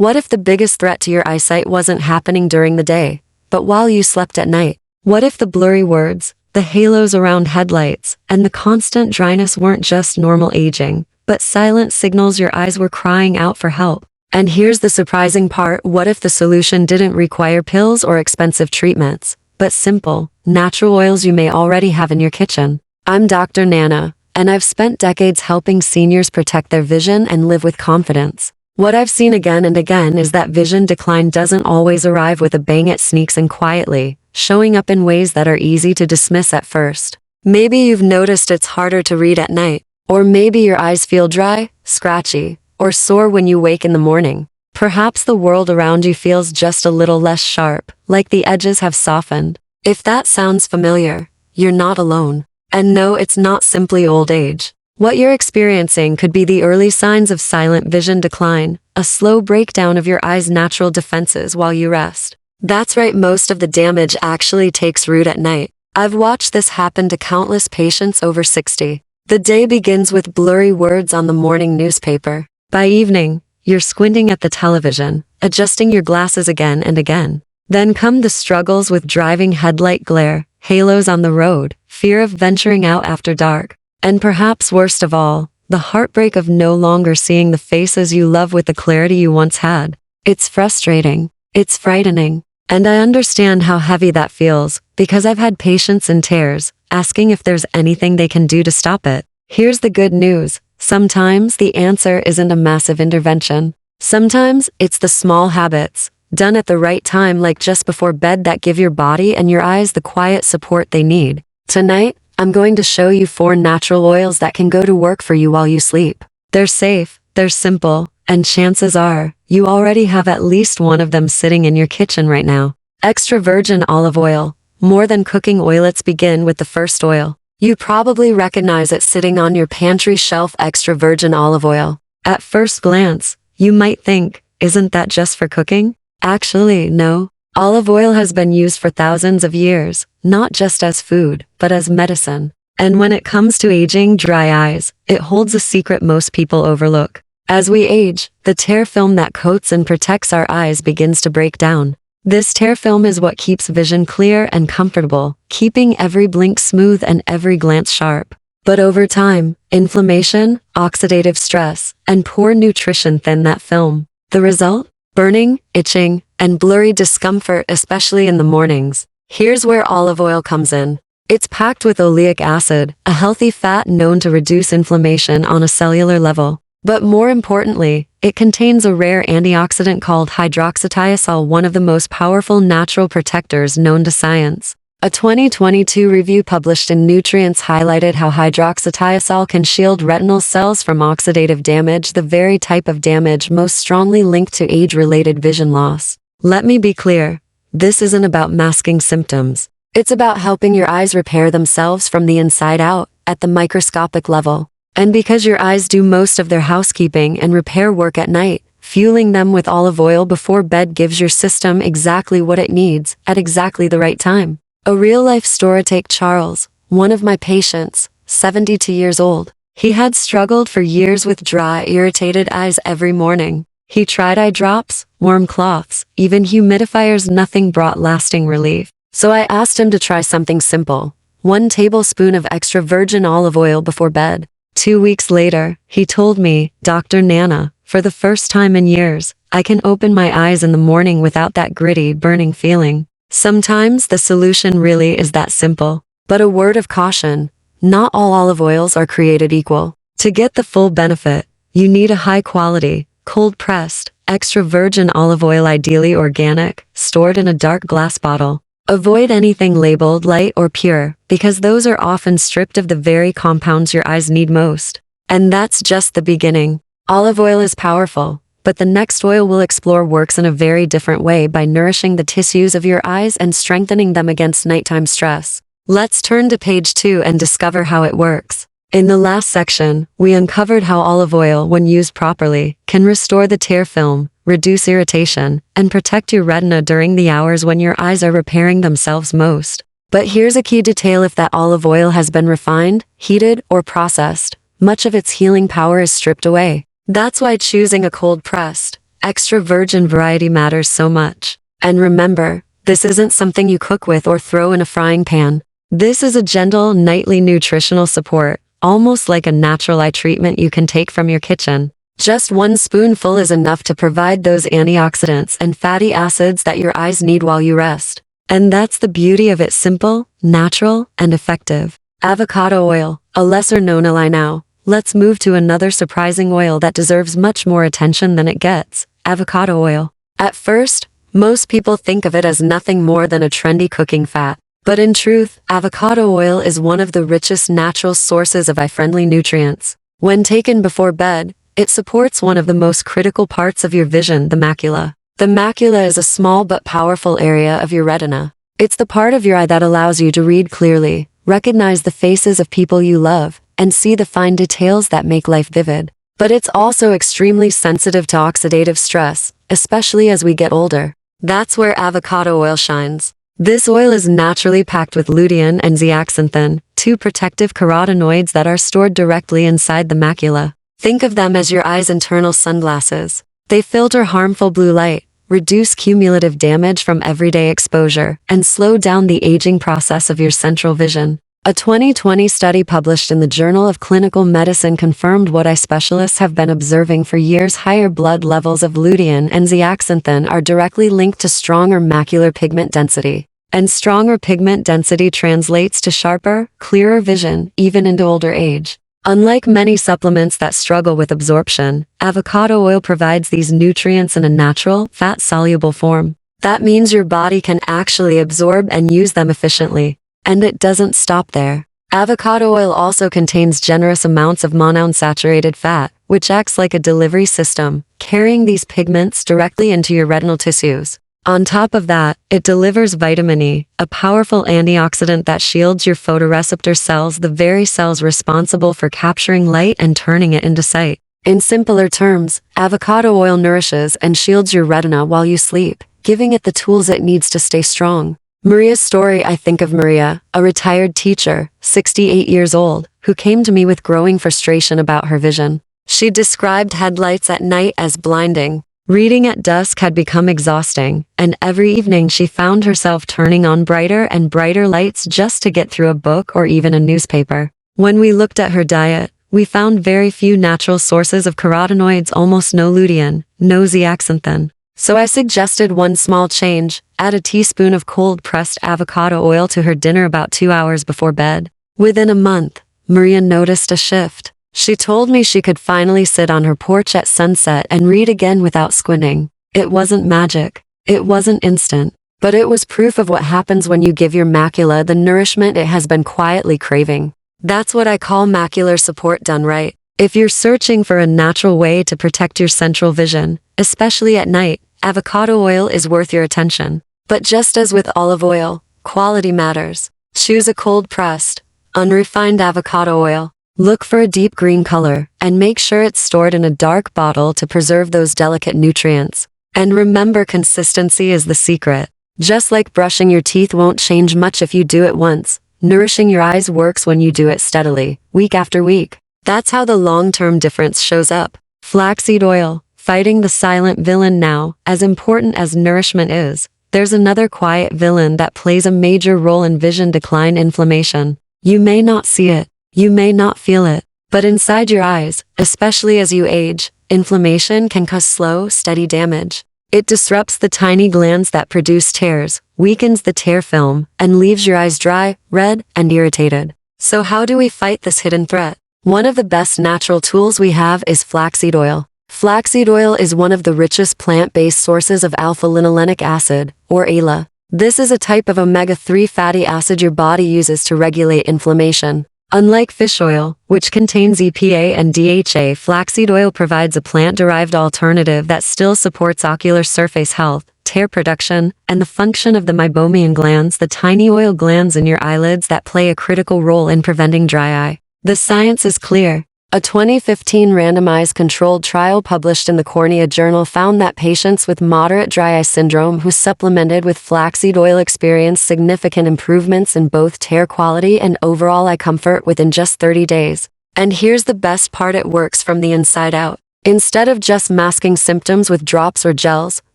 What if the biggest threat to your eyesight wasn't happening during the day, but while you slept at night? What if the blurry words, the halos around headlights, and the constant dryness weren't just normal aging, but silent signals your eyes were crying out for help? And here's the surprising part: what if the solution didn't require pills or expensive treatments, but simple, natural oils you may already have in your kitchen? I'm Dr. Nana, and I've spent decades helping seniors protect their vision and live with confidence. What I've seen again and again is that vision decline doesn't always arrive with a bang. It sneaks in quietly, showing up in ways that are easy to dismiss at first. Maybe you've noticed it's harder to read at night, or maybe your eyes feel dry, scratchy, or sore when you wake in the morning. Perhaps the world around you feels just a little less sharp, like the edges have softened. If that sounds familiar, you're not alone. And no, it's not simply old age. What you're experiencing could be the early signs of silent vision decline, a slow breakdown of your eye's natural defenses while you rest. That's right, most of the damage actually takes root at night. I've watched this happen to countless patients over 60. The day begins with blurry words on the morning newspaper. By evening, you're squinting at the television, adjusting your glasses again and again. Then come the struggles with driving headlight glare, halos on the road, fear of venturing out after dark, and perhaps worst of all, the heartbreak of no longer seeing the faces you love with the clarity you once had. It's frustrating. It's frightening. And I understand how heavy that feels, because I've had patients in tears, asking if there's anything they can do to stop it. Here's the good news. Sometimes the answer isn't a massive intervention. Sometimes it's the small habits, done at the right time, like just before bed, that give your body and your eyes the quiet support they need. Tonight, I'm going to show you 4 natural oils that can go to work for you while you sleep. They're safe, they're simple, and chances are, you already have at least one of them sitting in your kitchen right now. Extra virgin olive oil. More than cooking oil, let's begin with the first oil. You probably recognize it sitting on your pantry shelf: extra virgin olive oil. At first glance, you might think, isn't that just for cooking? Actually, no. Olive oil has been used for thousands of years, not just as food, but as medicine. And when it comes to aging dry eyes, it holds a secret most people overlook. As we age, the tear film that coats and protects our eyes begins to break down. This tear film is what keeps vision clear and comfortable, keeping every blink smooth and every glance sharp. But over time, inflammation, oxidative stress, and poor nutrition thin that film. The result? Burning, itching, and blurry discomfort, especially in the mornings. Here's where olive oil comes in. It's packed with oleic acid, a healthy fat known to reduce inflammation on a cellular level. But more importantly, it contains a rare antioxidant called hydroxytiazole, one of the most powerful natural protectors known to science. A 2022 review published in Nutrients highlighted how hydroxytiazole can shield retinal cells from oxidative damage, the very type of damage most strongly linked to age-related vision loss. Let me be clear, this isn't about masking symptoms. It's about helping your eyes repair themselves from the inside out, at the microscopic level. And because your eyes do most of their housekeeping and repair work at night, fueling them with olive oil before bed gives your system exactly what it needs, at exactly the right time. A real-life story. Take Charles, one of my patients, 72 years old. He had struggled for years with dry, irritated eyes every morning. He tried eye drops, warm cloths, even humidifiers. Nothing brought lasting relief. So I asked him to try something simple: 1 tablespoon of extra virgin olive oil before bed. 2 weeks later, he told me, "Dr. Nana, for the first time in years, I can open my eyes in the morning without that gritty, burning feeling." Sometimes the solution really is that simple. But a word of caution: not all olive oils are created equal. To get the full benefit, you need a high-quality, cold-pressed, extra virgin olive oil, ideally organic, stored in a dark glass bottle. Avoid anything labeled light or pure, because those are often stripped of the very compounds your eyes need most. And that's just the beginning. Olive oil is powerful, but the next oil we'll explore works in a very different way, by nourishing the tissues of your eyes and strengthening them against nighttime stress. Let's turn to page 2 and discover how it works. In the last section, we uncovered how olive oil, when used properly, can restore the tear film, reduce irritation, and protect your retina during the hours when your eyes are repairing themselves most. But here's a key detail: if that olive oil has been refined, heated, or processed, much of its healing power is stripped away. That's why choosing a cold-pressed, extra virgin variety matters so much. And remember, this isn't something you cook with or throw in a frying pan. This is a gentle, nightly nutritional support, almost like a natural eye treatment you can take from your kitchen. Just one spoonful is enough to provide those antioxidants and fatty acids that your eyes need while you rest. And that's the beauty of it: simple, natural, and effective. Avocado oil, a lesser-known ally now. Let's move to another surprising oil that deserves much more attention than it gets: avocado oil. At first, most people think of it as nothing more than a trendy cooking fat. But in truth, avocado oil is one of the richest natural sources of eye-friendly nutrients. When taken before bed, it supports one of the most critical parts of your vision, the macula. The macula is a small but powerful area of your retina. It's the part of your eye that allows you to read clearly, recognize the faces of people you love, and see the fine details that make life vivid. But it's also extremely sensitive to oxidative stress, especially as we get older. That's where avocado oil shines. This oil is naturally packed with lutein and zeaxanthin, two protective carotenoids that are stored directly inside the macula. Think of them as your eye's internal sunglasses. They filter harmful blue light, reduce cumulative damage from everyday exposure, and slow down the aging process of your central vision. A 2020 study published in the Journal of Clinical Medicine confirmed what eye specialists have been observing for years: higher blood levels of lutein and zeaxanthin are directly linked to stronger macular pigment density. And stronger pigment density translates to sharper, clearer vision, even into older age. Unlike many supplements that struggle with absorption, avocado oil provides these nutrients in a natural, fat-soluble form. That means your body can actually absorb and use them efficiently. And it doesn't stop there. Avocado oil also contains generous amounts of monounsaturated fat, which acts like a delivery system, carrying these pigments directly into your retinal tissues. On top of that, it delivers vitamin E, a powerful antioxidant that shields your photoreceptor cells, the very cells responsible for capturing light and turning it into sight. In simpler terms, avocado oil nourishes and shields your retina while you sleep, giving it the tools it needs to stay strong. Maria's story. I think of Maria, a retired teacher, 68 years old, who came to me with growing frustration about her vision. She described headlights at night as blinding. Reading at dusk had become exhausting, and every evening she found herself turning on brighter and brighter lights just to get through a book or even a newspaper. When we looked at her diet, we found very few natural sources of carotenoids, almost no lutein, no zeaxanthin. So I suggested one small change: add a teaspoon of cold-pressed avocado oil to her dinner about 2 hours before bed. Within a month, Maria noticed a shift. She told me she could finally sit on her porch at sunset and read again without squinting. It wasn't magic. It wasn't instant. But it was proof of what happens when you give your macula the nourishment it has been quietly craving. That's what I call macular support done right. If you're searching for a natural way to protect your central vision, especially at night, avocado oil is worth your attention. But just as with olive oil, quality matters. Choose a cold-pressed, unrefined avocado oil. Look for a deep green color, and make sure it's stored in a dark bottle to preserve those delicate nutrients. And remember, consistency is the secret. Just like brushing your teeth won't change much if you do it once, nourishing your eyes works when you do it steadily, week after week. That's how the long-term difference shows up. Flaxseed oil, fighting the silent villain now. As important as nourishment is, there's another quiet villain that plays a major role in vision decline: inflammation. You may not see it. You may not feel it, but inside your eyes, especially as you age, inflammation can cause slow, steady damage. It disrupts the tiny glands that produce tears, weakens the tear film, and leaves your eyes dry, red, and irritated. So how do we fight this hidden threat? One of the best natural tools we have is flaxseed oil. Flaxseed oil is one of the richest plant-based sources of alpha-linolenic acid, or ALA. This is a type of omega-3 fatty acid your body uses to regulate inflammation. Unlike fish oil, which contains EPA and DHA, flaxseed oil provides a plant-derived alternative that still supports ocular surface health, tear production, and the function of the meibomian glands, the tiny oil glands in your eyelids that play a critical role in preventing dry eye. The science is clear. A 2015 randomized controlled trial published in the Cornea Journal found that patients with moderate dry eye syndrome who supplemented with flaxseed oil experienced significant improvements in both tear quality and overall eye comfort within just 30 days. And here's the best part: it works from the inside out. Instead of just masking symptoms with drops or gels,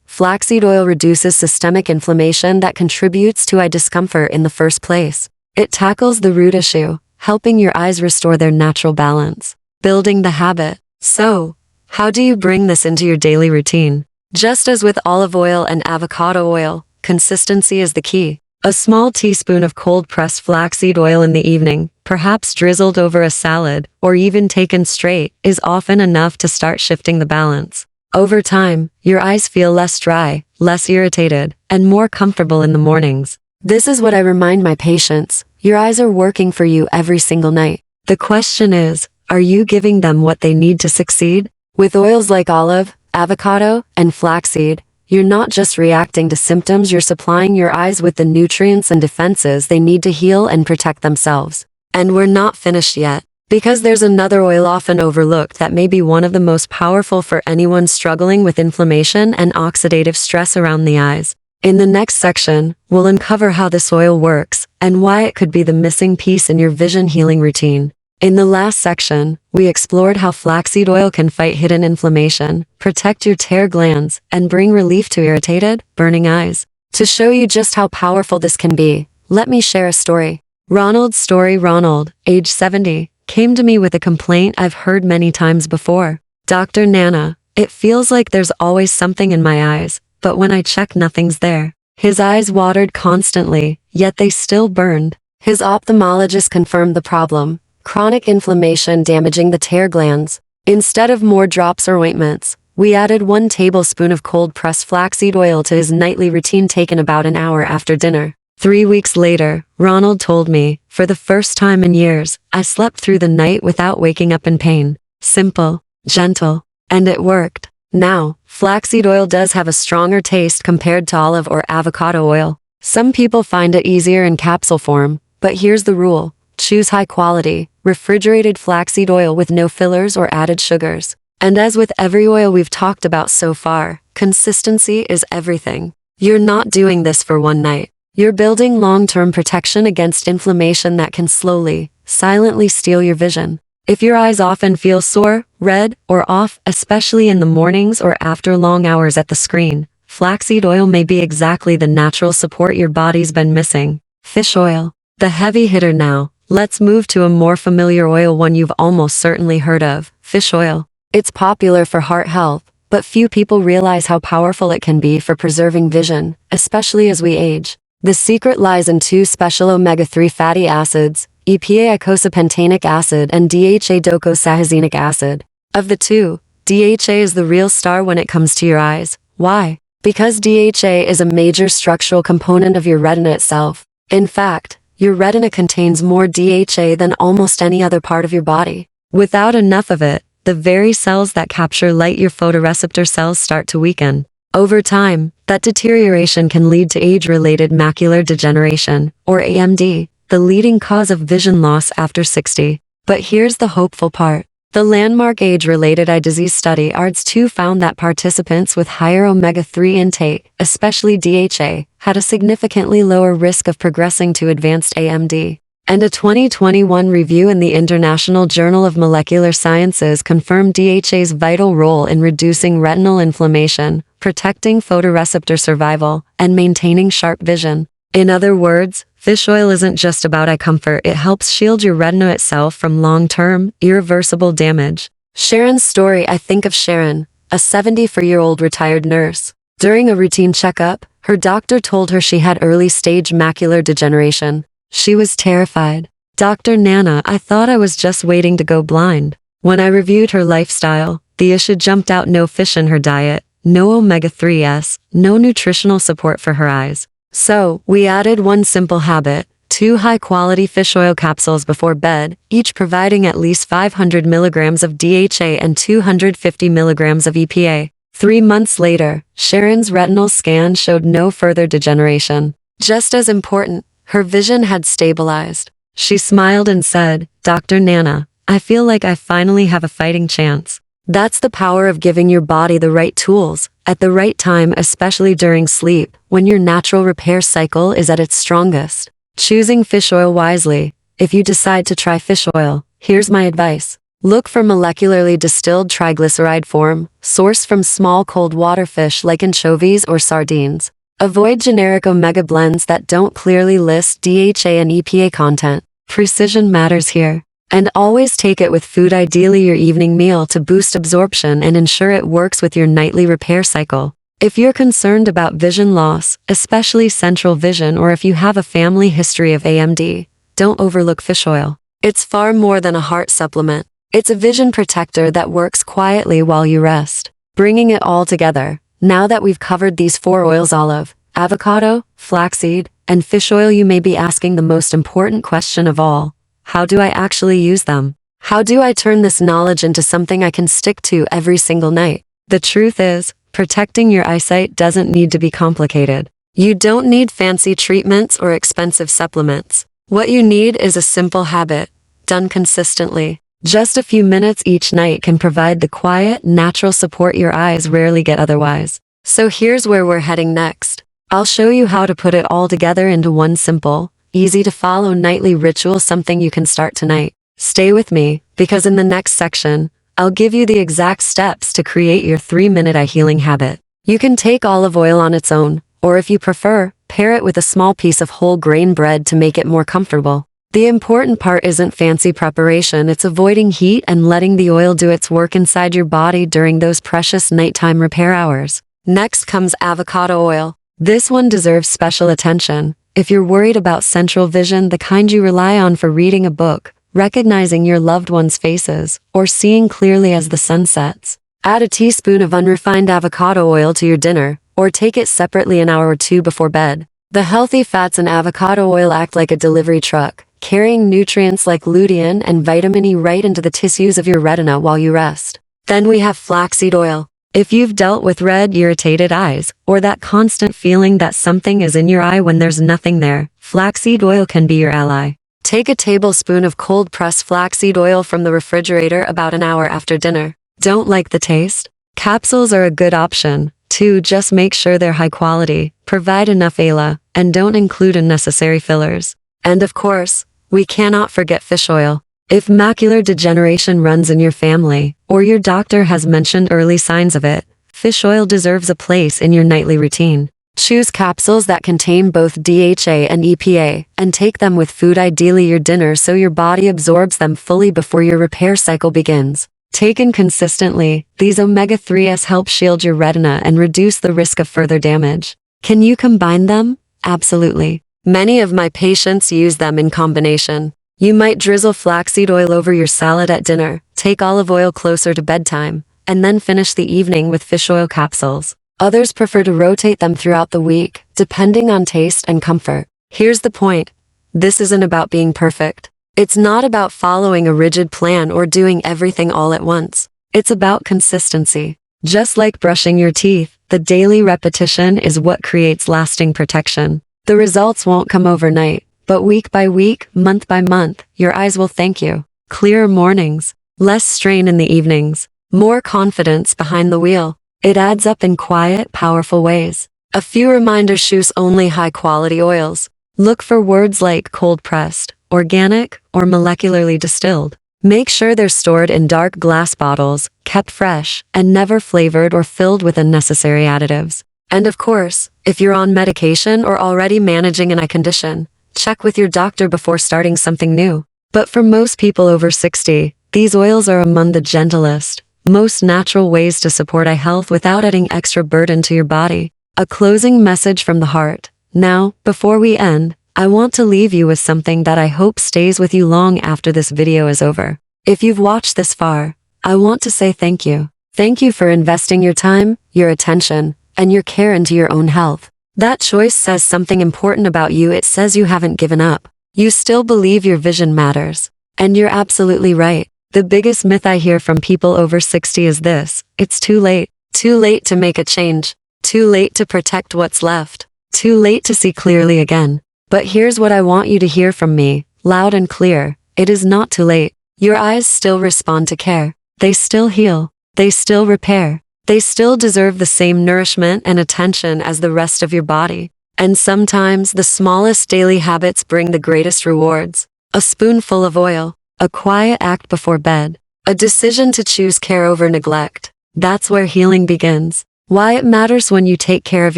flaxseed oil reduces systemic inflammation that contributes to eye discomfort in the first place. It tackles the root issue, helping your eyes restore their natural balance. Building the habit. So, how do you bring this into your daily routine? Just as with olive oil and avocado oil, consistency is the key. A small teaspoon of cold-pressed flaxseed oil in the evening, perhaps drizzled over a salad, or even taken straight, is often enough to start shifting the balance. Over time, your eyes feel less dry, less irritated, and more comfortable in the mornings. This is what I remind my patients. Your eyes are working for you every single night. The question is, are you giving them what they need to succeed? With oils like olive, avocado, and flaxseed, you're not just reacting to symptoms, you're supplying your eyes with the nutrients and defenses they need to heal and protect themselves. And we're not finished yet. Because there's another oil often overlooked that may be one of the most powerful for anyone struggling with inflammation and oxidative stress around the eyes. In the next section, we'll uncover how this oil works and why it could be the missing piece in your vision healing routine. In the last section, we explored how flaxseed oil can fight hidden inflammation, protect your tear glands, and bring relief to irritated, burning eyes. To show you just how powerful this can be, let me share a story. Ronald, age 70, came to me with a complaint I've heard many times before. Dr. Nana, it feels like there's always something in my eyes, but when I check nothing's there. His eyes watered constantly, yet they still burned. His ophthalmologist confirmed the problem. Chronic inflammation damaging the tear glands. Instead of more drops or ointments, we added 1 tablespoon of cold-pressed flaxseed oil to his nightly routine taken about an hour after dinner. 3 weeks later, Ronald told me, for the first time in years, I slept through the night without waking up in pain. Simple, gentle, and it worked. Now, flaxseed oil does have a stronger taste compared to olive or avocado oil. Some people find it easier in capsule form, but here's the rule. Choose high-quality, refrigerated flaxseed oil with no fillers or added sugars. And as with every oil we've talked about so far, consistency is everything. You're not doing this for one night. You're building long-term protection against inflammation that can slowly, silently steal your vision. If your eyes often feel sore, red, or off, especially in the mornings or after long hours at the screen, flaxseed oil may be exactly the natural support your body's been missing. Fish oil. The heavy hitter now. Let's move to a more familiar oil, one you've almost certainly heard of, fish oil. It's popular for heart health, but few people realize how powerful it can be for preserving vision, especially as we age. The secret lies in 2 special omega-3 fatty acids, EPA eicosapentaenic acid and DHA docosahexaenic acid. Of the 2, DHA is the real star when it comes to your eyes. Why? Because DHA is a major structural component of your retina itself. In fact, your retina contains more DHA than almost any other part of your body. Without enough of it, the very cells that capture light, your photoreceptor cells, start to weaken. Over time, that deterioration can lead to age-related macular degeneration, or AMD, the leading cause of vision loss after 60. But here's the hopeful part. The landmark age-related eye disease study ARDS-2 found that participants with higher omega-3 intake, especially DHA, had a significantly lower risk of progressing to advanced AMD. And a 2021 review in the International Journal of Molecular Sciences confirmed DHA's vital role in reducing retinal inflammation, protecting photoreceptor survival, and maintaining sharp vision. In other words, fish oil isn't just about eye comfort, it helps shield your retina itself from long-term, irreversible damage. Sharon's story. I think of Sharon, a 74-year-old retired nurse. During a routine checkup, her doctor told her she had early-stage macular degeneration. She was terrified. Dr. Nana, I thought I was just waiting to go blind. When I reviewed her lifestyle, the issue jumped out: no fish in her diet, no omega-3s, no nutritional support for her eyes. So, we added one simple habit: 2 high-quality fish oil capsules before bed, each providing at least 500 milligrams of DHA and 250 milligrams of EPA. 3 months later, Sharon's retinal scan showed no further degeneration. Just as important, her vision had stabilized. She smiled and said, "Dr. Nana, I feel like I finally have a fighting chance." That's the power of giving your body the right tools, at the right time, especially during sleep, when your natural repair cycle is at its strongest. Choosing fish oil wisely. If you decide to try fish oil, here's my advice. Look for molecularly distilled triglyceride form, sourced from small cold water fish like anchovies or sardines. Avoid generic omega blends that don't clearly list DHA and EPA content. Precision matters here. And always take it with food, ideally your evening meal, to boost absorption and ensure it works with your nightly repair cycle. If you're concerned about vision loss, especially central vision, or if you have a family history of AMD, don't overlook fish oil. It's far more than a heart supplement. It's a vision protector that works quietly while you rest. Bringing it all together, now that we've covered these 4 oils, olive, avocado, flaxseed, and fish oil, you may be asking the most important question of all. How do I actually use them? How do I turn this knowledge into something I can stick to every single night? The truth is, protecting your eyesight doesn't need to be complicated. You don't need fancy treatments or expensive supplements. What you need is a simple habit, done consistently. Just a few minutes each night can provide the quiet, natural support your eyes rarely get otherwise. So here's where we're heading next. I'll show you how to put it all together into one simple, easy to follow nightly ritual, something you can start tonight. Stay with me, because in the next section, I'll give you the exact steps to create your 3-minute eye healing habit. You can take olive oil on its own, or if you prefer, pair it with a small piece of whole grain bread to make it more comfortable. The important part isn't fancy preparation, it's avoiding heat and letting the oil do its work inside your body during those precious nighttime repair hours. Next comes avocado oil. This one deserves special attention. If you're worried about central vision, the kind you rely on for reading a book, recognizing your loved ones' faces, or seeing clearly as the sun sets, add a teaspoon of unrefined avocado oil to your dinner, or take it separately an hour or 2 before bed. The healthy fats in avocado oil act like a delivery truck, carrying nutrients like lutein and vitamin E right into the tissues of your retina while you rest. Then we have flaxseed oil. If you've dealt with red, irritated eyes, or that constant feeling that something is in your eye when there's nothing there, flaxseed oil can be your ally. Take a tablespoon of cold-pressed flaxseed oil from the refrigerator about an hour after dinner. Don't like the taste? Capsules are a good option, too. Just make sure they're high quality, provide enough ALA, and don't include unnecessary fillers. And of course, we cannot forget fish oil. If macular degeneration runs in your family, or your doctor has mentioned early signs of it, fish oil deserves a place in your nightly routine. Choose capsules that contain both DHA and EPA, and take them with food, ideally your dinner, so your body absorbs them fully before your repair cycle begins. Taken consistently, these omega-3s help shield your retina and reduce the risk of further damage. Can you combine them? Absolutely. Many of my patients use them in combination. You might drizzle flaxseed oil over your salad at dinner, take olive oil closer to bedtime, and then finish the evening with fish oil capsules. Others prefer to rotate them throughout the week, depending on taste and comfort. Here's the point. This isn't about being perfect. It's not about following a rigid plan or doing everything all at once. It's about consistency. Just like brushing your teeth, the daily repetition is what creates lasting protection. The results won't come overnight, but week by week, month by month, your eyes will thank you. Clearer mornings, less strain in the evenings, more confidence behind the wheel. It adds up in quiet, powerful ways. A few reminders: choose only high-quality oils. Look for words like cold-pressed, organic, or molecularly distilled. Make sure they're stored in dark glass bottles, kept fresh, and never flavored or filled with unnecessary additives. And of course, if you're on medication or already managing an eye condition, check with your doctor before starting something new. But for most people over 60, these oils are among the gentlest, most natural ways to support eye health without adding extra burden to your body. A closing message from the heart. Now, before we end, I want to leave you with something that I hope stays with you long after this video is over. If you've watched this far, I want to say thank you. Thank you for investing your time, your attention, and your care into your own health. That choice says something important about you. It says you haven't given up. You still believe your vision matters. And you're absolutely right. The biggest myth I hear from people over 60 is this: it's too late. Too late to make a change. Too late to protect what's left. Too late to see clearly again. But here's what I want you to hear from me, loud and clear. It is not too late. Your eyes still respond to care. They still heal. They still repair. They still deserve the same nourishment and attention as the rest of your body. And sometimes the smallest daily habits bring the greatest rewards. A spoonful of oil, a quiet act before bed, A decision to choose care over neglect. That's where healing begins. Why it matters when you take care of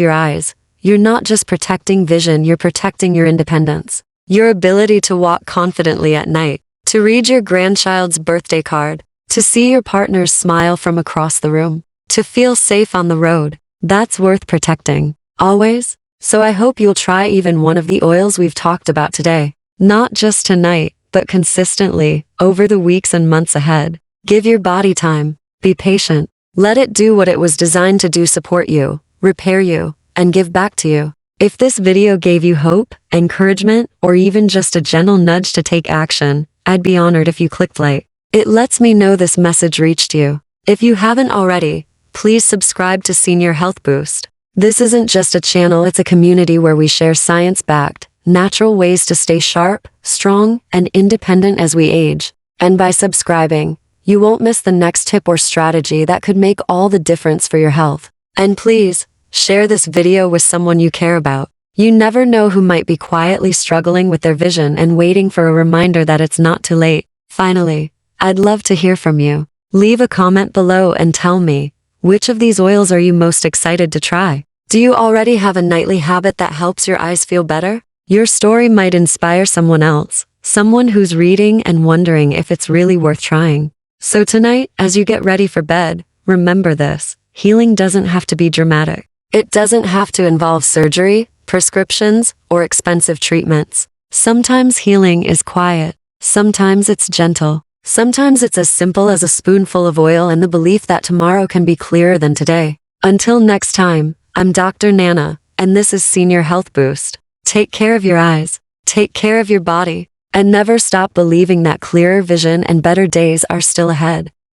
your eyes. You're not just protecting vision, you're protecting your independence. Your ability to walk confidently at night, to read your grandchild's birthday card, to see your partner's smile from across the room, to feel safe on the road. That's worth protecting. Always. So I hope you'll try even one of the oils we've talked about today. Not just tonight, but consistently, over the weeks and months ahead. Give your body time. Be patient. Let it do what it was designed to do: support you, repair you, and give back to you. If this video gave you hope, encouragement, or even just a gentle nudge to take action, I'd be honored if you clicked like. It lets me know this message reached you. If you haven't already, please subscribe to Senior Health Boost. This isn't just a channel, it's a community where we share science-backed, natural ways to stay sharp, strong, and independent as we age. And by subscribing, you won't miss the next tip or strategy that could make all the difference for your health. And please, share this video with someone you care about. You never know who might be quietly struggling with their vision and waiting for a reminder that it's not too late. Finally, I'd love to hear from you. Leave a comment below and tell me, which of these oils are you most excited to try? Do you already have a nightly habit that helps your eyes feel better? Your story might inspire someone else, someone who's reading and wondering if it's really worth trying. So tonight, as you get ready for bed, remember this: healing doesn't have to be dramatic. It doesn't have to involve surgery, prescriptions, or expensive treatments. Sometimes healing is quiet. Sometimes it's gentle. Sometimes it's as simple as a spoonful of oil and the belief that tomorrow can be clearer than today. Until next time, I'm Dr. Nana, and this is Senior Health Boost. Take care of your eyes, take care of your body, and never stop believing that clearer vision and better days are still ahead.